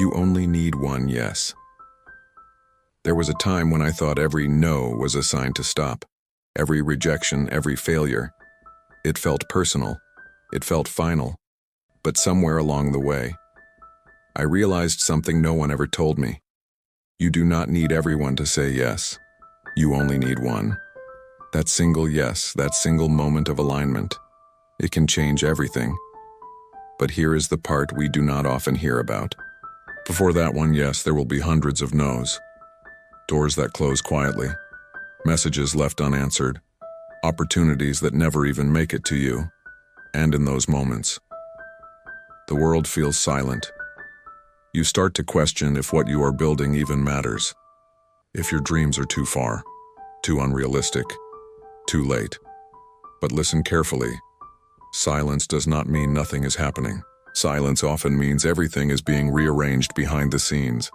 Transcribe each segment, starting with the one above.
You only need one yes. There was a time when I thought every no was a sign to stop. Every rejection, every failure. It felt personal. It felt final. But somewhere along the way, I realized something no one ever told me. You do not need everyone to say yes. You only need one. That single yes, that single moment of alignment. It can change everything. But here is the part we do not often hear about. Before that one yes, there will be hundreds of no's. Doors that close quietly. Messages left unanswered. Opportunities that never even make it to you. And in those moments, the world feels silent. You start to question if what you are building even matters. If your dreams are too far, too unrealistic, too late. But listen carefully. Silence does not mean nothing is happening. Silence often means everything is being rearranged behind the scenes.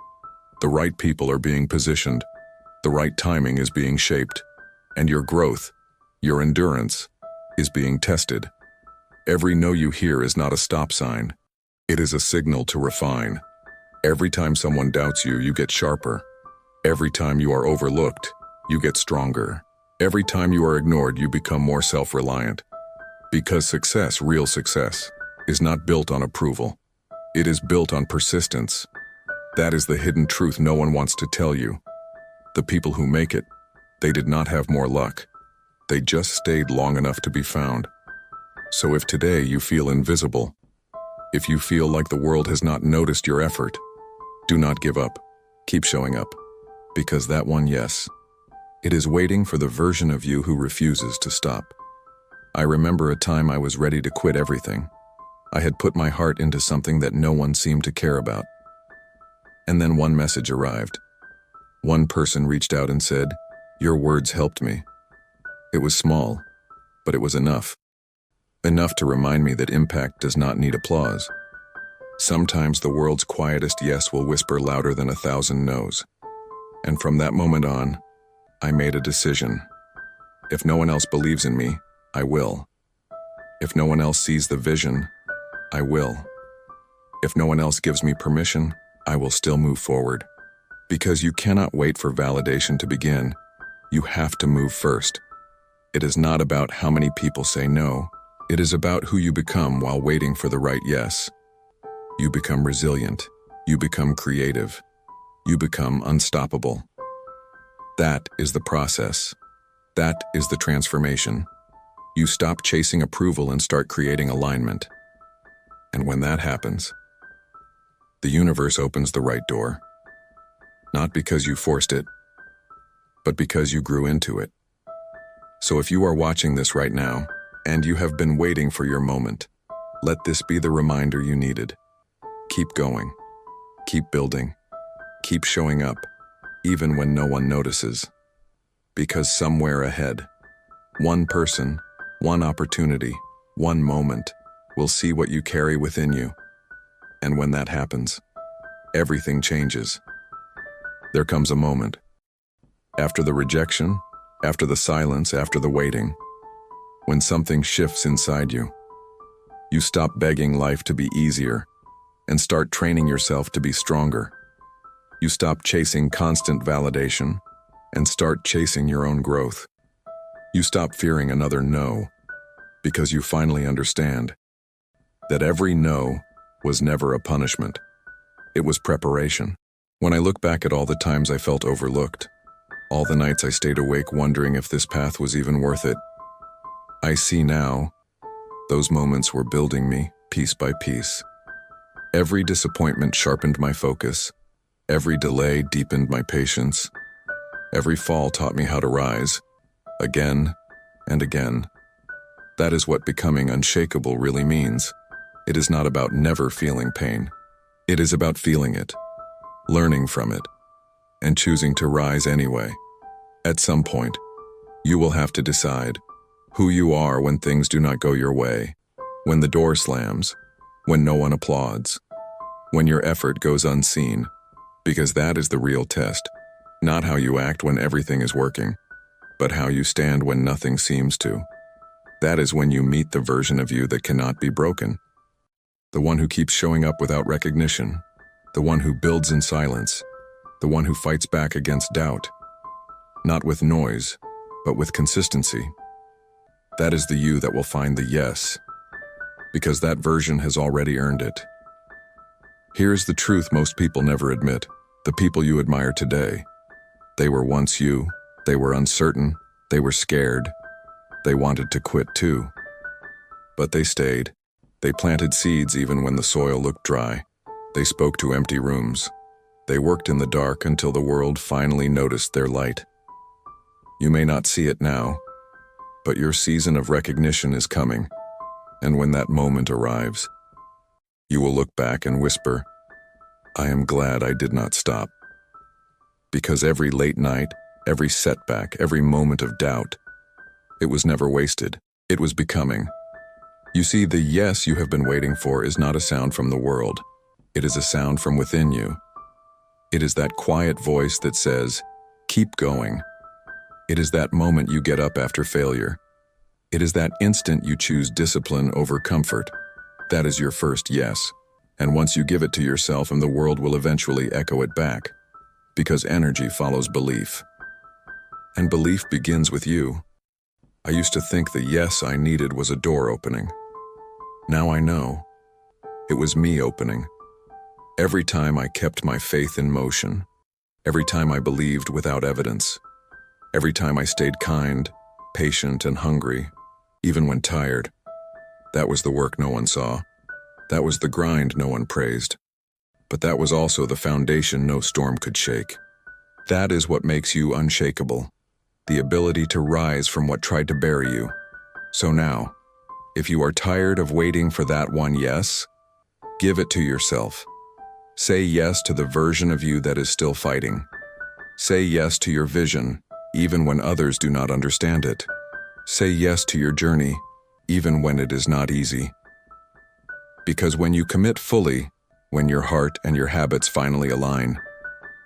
The right people are being positioned. The right timing is being shaped. And your growth, your endurance, is being tested. Every no you hear is not a stop sign. It is a signal to refine. Every time someone doubts you, you get sharper. Every time you are overlooked, you get stronger. Every time you are ignored, you become more self-reliant. Because success, real success, is not built on approval. It is built on persistence. That is the hidden truth no one wants to tell you. The people who make it, they did not have more luck. They just stayed long enough to be found. So if today you feel invisible, if you feel like the world has not noticed your effort, do not give up. Keep showing up. Because that one yes, it is waiting for the version of you who refuses to stop. I remember a time I was ready to quit everything. I had put my heart into something that no one seemed to care about. And then one message arrived. One person reached out and said, "Your words helped me." It was small, but it was enough. Enough to remind me that impact does not need applause. Sometimes the world's quietest yes will whisper louder than 1,000 no's. And from that moment on, I made a decision. If no one else believes in me, I will. If no one else sees the vision, I will. If no one else gives me permission, I will still move forward. Because you cannot wait for validation to begin. You have to move first. It is not about how many people say no. It is about who you become while waiting for the right yes. You become resilient. You become creative. You become unstoppable. That is the process. That is the transformation. You stop chasing approval and start creating alignment. And when that happens, the universe opens the right door. Not because you forced it, but because you grew into it. So if you are watching this right now, and you have been waiting for your moment, let this be the reminder you needed. Keep going. Keep building. Keep showing up, even when no one notices. Because somewhere ahead, one person, one opportunity, one moment will see what you carry within you. And when that happens, everything changes. There comes a moment. After the rejection, after the silence, after the waiting, when something shifts inside you, you stop begging life to be easier and start training yourself to be stronger. You stop chasing constant validation and start chasing your own growth. You stop fearing another no because you finally understand that every no was never a punishment. It was preparation. When I look back at all the times I felt overlooked, all the nights I stayed awake wondering if this path was even worth it, I see now, those moments were building me piece by piece. Every disappointment sharpened my focus. Every delay deepened my patience. Every fall taught me how to rise, again and again. That is what becoming unshakable really means. It is not about never feeling pain. It is about feeling it, learning from it, and choosing to rise anyway. At some point, you will have to decide who you are when things do not go your way, when the door slams, when no one applauds, when your effort goes unseen, because that is the real test, not how you act when everything is working, but how you stand when nothing seems to. That is when you meet the version of you that cannot be broken, the one who keeps showing up without recognition, the one who builds in silence, the one who fights back against doubt, not with noise, but with consistency. That is the you that will find the yes, because that version has already earned it. Here's the truth most people never admit. The people you admire today, they were once you, they were uncertain, they were scared, they wanted to quit too. But they stayed. They planted seeds even when the soil looked dry. They spoke to empty rooms. They worked in the dark until the world finally noticed their light. You may not see it now, but your season of recognition is coming, and when that moment arrives, you will look back and whisper, "I am glad I did not stop." Because every late night, every setback, every moment of doubt, it was never wasted. It was becoming. You see, the yes you have been waiting for is not a sound from the world. It is a sound from within you. It is that quiet voice that says, "Keep going." It is that moment you get up after failure. It is that instant you choose discipline over comfort. That is your first yes. And once you give it to yourself, and the world will eventually echo it back. Because energy follows belief. And belief begins with you. I used to think the yes I needed was a door opening. Now I know. It was me opening. Every time I kept my faith in motion. Every time I believed without evidence. Every time I stayed kind, patient, and hungry, even when tired. That was the work no one saw. That was the grind no one praised. But that was also the foundation no storm could shake. That is what makes you unshakable. The ability to rise from what tried to bury you. So now, if you are tired of waiting for that one yes, give it to yourself. Say yes to the version of you that is still fighting. Say yes to your vision, even when others do not understand it. Say yes to your journey, even when it is not easy. Because when you commit fully, when your heart and your habits finally align,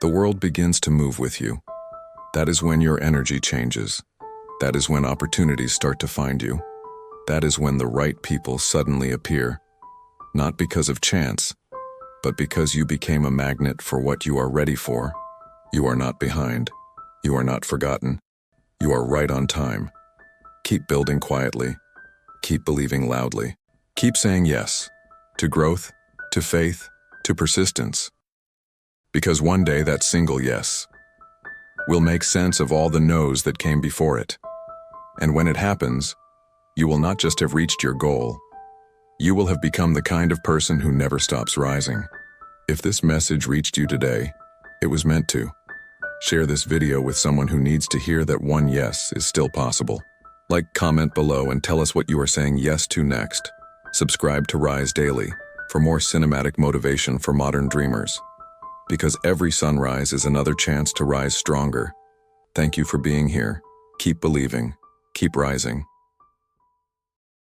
the world begins to move with you. That is when your energy changes. That is when opportunities start to find you. That is when the right people suddenly appear. Not because of chance, but because you became a magnet for what you are ready for. You are not behind. You are not forgotten. You are right on time. Keep building quietly. Keep believing loudly. Keep saying yes to growth, to faith, to persistence. Because one day that single yes will make sense of all the no's that came before it. And when it happens, you will not just have reached your goal. You will have become the kind of person who never stops rising. If this message reached you today, it was meant to. Share this video with someone who needs to hear that one yes is still possible. Like, comment below, and tell us what you are saying yes to next. Subscribe to Rise Daily for more cinematic motivation for modern dreamers. Because every sunrise is another chance to rise stronger. Thank you for being here. Keep believing. Keep rising.